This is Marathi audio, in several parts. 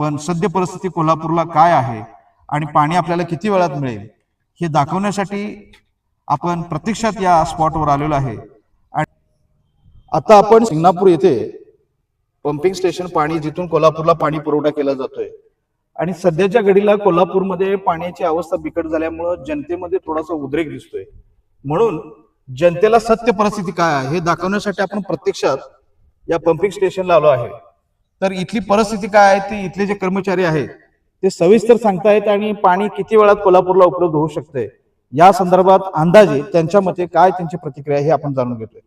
पण सद्य परिस्थिती कोल्हापूरला काय आहे आणि पाणी आपल्याला किती वेळात मिळेल हे दाखवण्यासाठी आपण प्रत्यक्षात या स्पॉटवर आलेलो आहे. आता आपण शिंगणापूर येथे पंपिंग स्टेशन पाणी जिथून कोल्हापूरला पाणी पुरवठा केला जातोय आणि सध्याच्या घडीला कोल्हापूरमध्ये पाण्याची अवस्था बिकट झाल्यामुळं जनतेमध्ये थोडासा उद्रेक दिसतोय. म्हणून जनतेला सत्य परिस्थिती काय आहे हे दाखवण्यासाठी आपण प्रत्यक्षात या पंपिंग स्टेशनला आलो आहे. तर इथली परिस्थिती काय आहे ती इथले जे कर्मचारी आहेत ते सविस्तर सांगतायत आणि पाणी किती वेळात कोल्हापूरला उपलब्ध होऊ शकते या संदर्भात अंदाजे त्यांच्या मते काय त्यांची प्रतिक्रिया हे आपण जाणून घेतोय.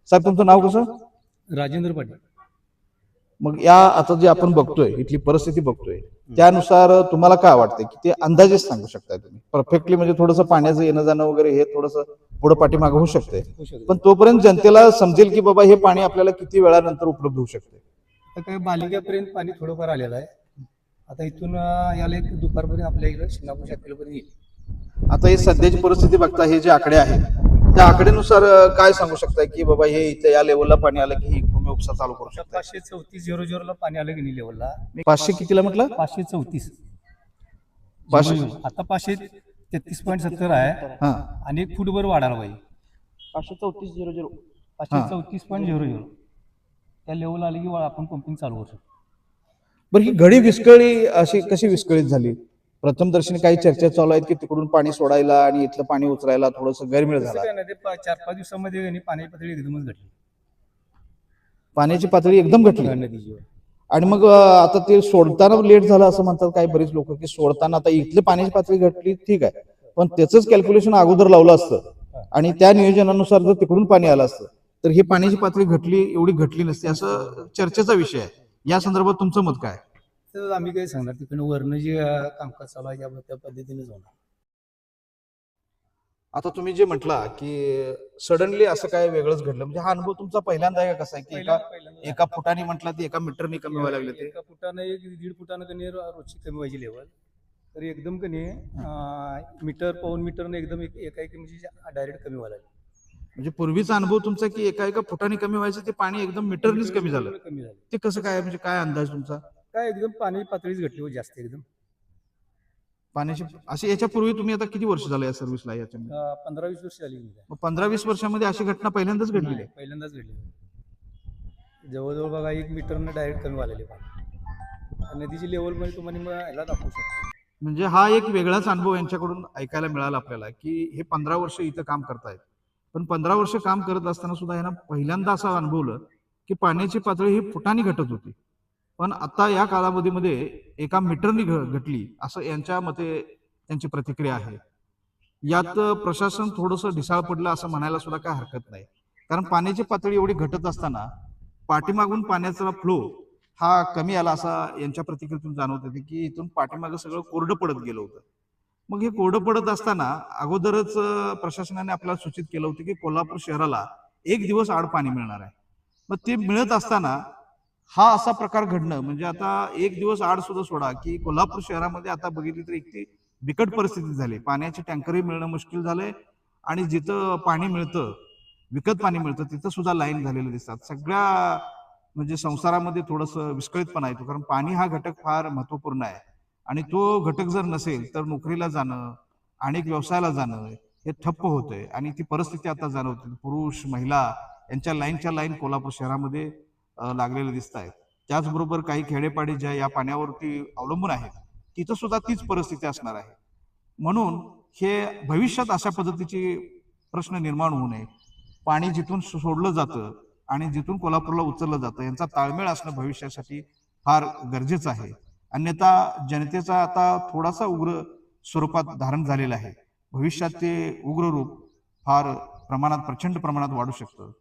साहेब तुमचं नाव कसं? राजेंद्र पाटील. मग या आता जे आपण बघतोय इथली परिस्थिती बघतोय त्यानुसार तुम्हाला काय वाटतंय की ते अंदाजेच सांगू शकताय तुम्ही परफेक्टली? म्हणजे थोडंसं पाण्याचं येणं जाणं वगैरे हे थोडंसं पुढे पाठीमागे होऊ शकते, पण तोपर्यंत जनतेला समजेल की बाबा हे पाणी आपल्याला किती वेळानंतर उपलब्ध होऊ शकते. आता काय बालिकापर्यंत पाणी थोडंफार आलेलं आहे. आता इथून याला एक दुपारपर्यंत आपल्या इकडे शिंगणापूर शाखेपर्यंत येईल. आता ही सध्याची परिस्थिती बघता हे जे आकडे आहेत त्या आकडेनुसार काय सांगू शकताय की बाबा हे इथे या लेवलला पाणी आलं की ही भूमी उपसा चालू करू शकता? 534 ला पाणी आलं की नाही लेवलला. 500 कितीला म्हटलं? 534. 500 आता 533.70 आहे. हा, आणि एक फूटभर वाढायला पाहिजे. 534.00 534.00 त्या लेवल आले की आपण पंपिंग चालू करू शकतो. बरं ही घडी विस्कळी अशी कशी विस्कळीत झाली? प्रथम दर्शनी काही चर्चा चालू आहेत की तिकडून पाणी सोडायला आणि इथलं पाणी उचलायला थोडंसं गैरमेळ झाला. काय नाही, ते 4-5 दिवसामध्ये पाणी पातळी एकदमच घटली. पाण्याची पातळी एकदम घटली नदीची. आणि मग आता ते सोडताना लेट झालं असं म्हणतात काही बरीच लोक की सोडताना आता इथली पाण्याची पातळी घटली ठीक आहे, पण त्याच कॅल्क्युलेशन अगोदर लावलं असतं आणि त्या नियोजनानुसार जर तिकडून पाणी आलं असतं तर ही पाण्याची पातळी घटली एवढी घटली नसते असं चर्चेचा विषय आहे. या संदर्भात तुमचं मत काय? तर आम्ही काय सांगणार, तिकडनं वरनं जे कामकाज चालू आहे त्या पद्धतीनेच होणार. आता तुम्ही जे म्हटला की सडनली असं काय वेगळंच घडलं, म्हणजे हा अनुभव तुमचा पहिल्यांदा आहे का कसा आहे की एका फुटाने म्हटला ते एका मीटरने कमी व्हायला लागले ते? एका फुटानं 1-1.5 फुटानं कणी रोजची कमी व्हायची लेवल. तर एकदम कणी मीटर पाऊन मीटरनं एकदम एका म्हणजे डायरेक्ट कमी व्हायला लागली. म्हणजे पूर्वीचा अनुभव तुमचा की एका फुटाने कमी व्हायचं ते पाणी एकदम मीटरनीच कमी झालं, ते कसं काय? म्हणजे काय अंदाज तुमचा? काय एकदम पाणी पातळीच घटली हो जास्त एकदम पाण्याची अशी. याच्यापूर्वी तुम्ही आता किती वर्ष झालं या सर्व्हिसला? याच्यामध्ये 15-20 वर्ष झाली. 15-20 वर्षामध्ये अशी घटना पहिल्यांदाच घडलेली आहे? पहिल्यांदाच घडली. जवळजवळ बघा 1 मीटरनं डायरेक्ट कमी व्हायला पाणी. नदीची लेवल मध्ये तुम्हाला ह्याला दाखवू शकतो. म्हणजे हा एक वेगळाच अनुभव यांच्याकडून ऐकायला मिळाला आपल्याला की हे 15 वर्ष इथं काम करतायत, पण 15 वर्ष काम करत असताना सुद्धा यांना पहिल्यांदा असं अनुभवलं की पाण्याची पातळी ही फुटाने घटत होती, पण आता या कालावधीमध्ये एका मीटरनी घटली असं यांच्या मते त्यांची प्रतिक्रिया आहे. यात प्रशासन थोडंसं ढिसाळ पडलं असं म्हणायला सुद्धा काय हरकत नाही, कारण पाण्याची पातळी एवढी घटत असताना पाठीमागून पाण्याचा फ्लो हा कमी आला असा यांच्या प्रतिक्रियेतून जाणवत होते की इथून पाठीमागं सगळं कोरडं पडत गेलं होतं. मग हे कोरडं पडत असताना अगोदरच प्रशासनाने आपल्याला सूचित केलं होतं की कोल्हापूर शहराला 1 दिवस आड पाणी मिळणार आहे. मग ते मिळत असताना हा असा प्रकार घडणं म्हणजे आता 1 दिवस आड सुद्धा सोडा की कोल्हापूर शहरामध्ये आता बघितली तर इतकी बिकट परिस्थिती झाली, पाण्याचे टँकरही मिळणं मुश्किल झालंय आणि जिथं पाणी मिळतं विकत पाणी मिळतं तिथं सुद्धा लाईन झालेलं दिसतात. सगळ्या म्हणजे संसारामध्ये थोडंसं विस्कळीतपणा येतो, कारण पाणी हा घटक फार महत्वपूर्ण आहे आणि तो घटक जर नसेल तर नोकरीला जाणं अनेक व्यवसायाला जाणं हे ठप्प होतंय आणि ती परिस्थिती आता जाणवते. पुरुष महिला यांच्या लाईन कोल्हापूर शहरामध्ये लागलेले दिसत आहेत. त्याचबरोबर काही खेडेपाडी ज्या या पाण्यावरती अवलंबून आहेत तिथं सुद्धा तीच परिस्थिती असणार आहे. म्हणून हे भविष्यात अशा पद्धतीची प्रश्न निर्माण होऊ नये. पाणी जिथून सोडलं जातं आणि जिथून कोल्हापूरला उचललं जातं यांचा ताळमेळ असणं भविष्यासाठी फार गरजेचं आहे. अन्यथा जनतेचा आता थोडासा उग्र स्वरूपात धारण झालेला आहे. भविष्यात ते उग्र रूप फार प्रचंड प्रमाणात वाढू शकतं.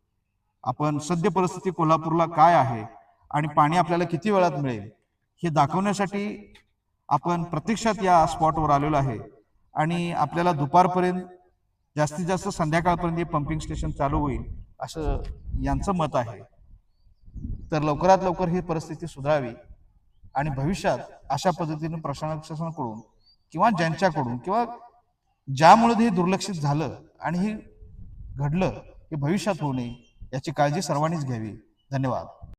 आपण सद्य परिस्थिती कोल्हापूरला काय आहे आणि पाणी आपल्याला किती वेळात मिळेल हे दाखवण्यासाठी आपण प्रत्यक्षात या स्पॉटवर आलेलो आहे आणि आपल्याला दुपारपर्यंत जास्तीत जास्त संध्याकाळपर्यंत हे पंपिंग स्टेशन चालू होईल असं यांचं मत आहे. तर लवकरात लवकर ही परिस्थिती सुधारावी आणि भविष्यात अशा पद्धतीने प्रशासनाकडून किंवा ज्यांच्याकडून किंवा ज्यामुळे हे दुर्लक्षित झालं आणि हे घडलं हे भविष्यात होऊ नये याची काळजी सर्वांनीच घ्यावी. धन्यवाद.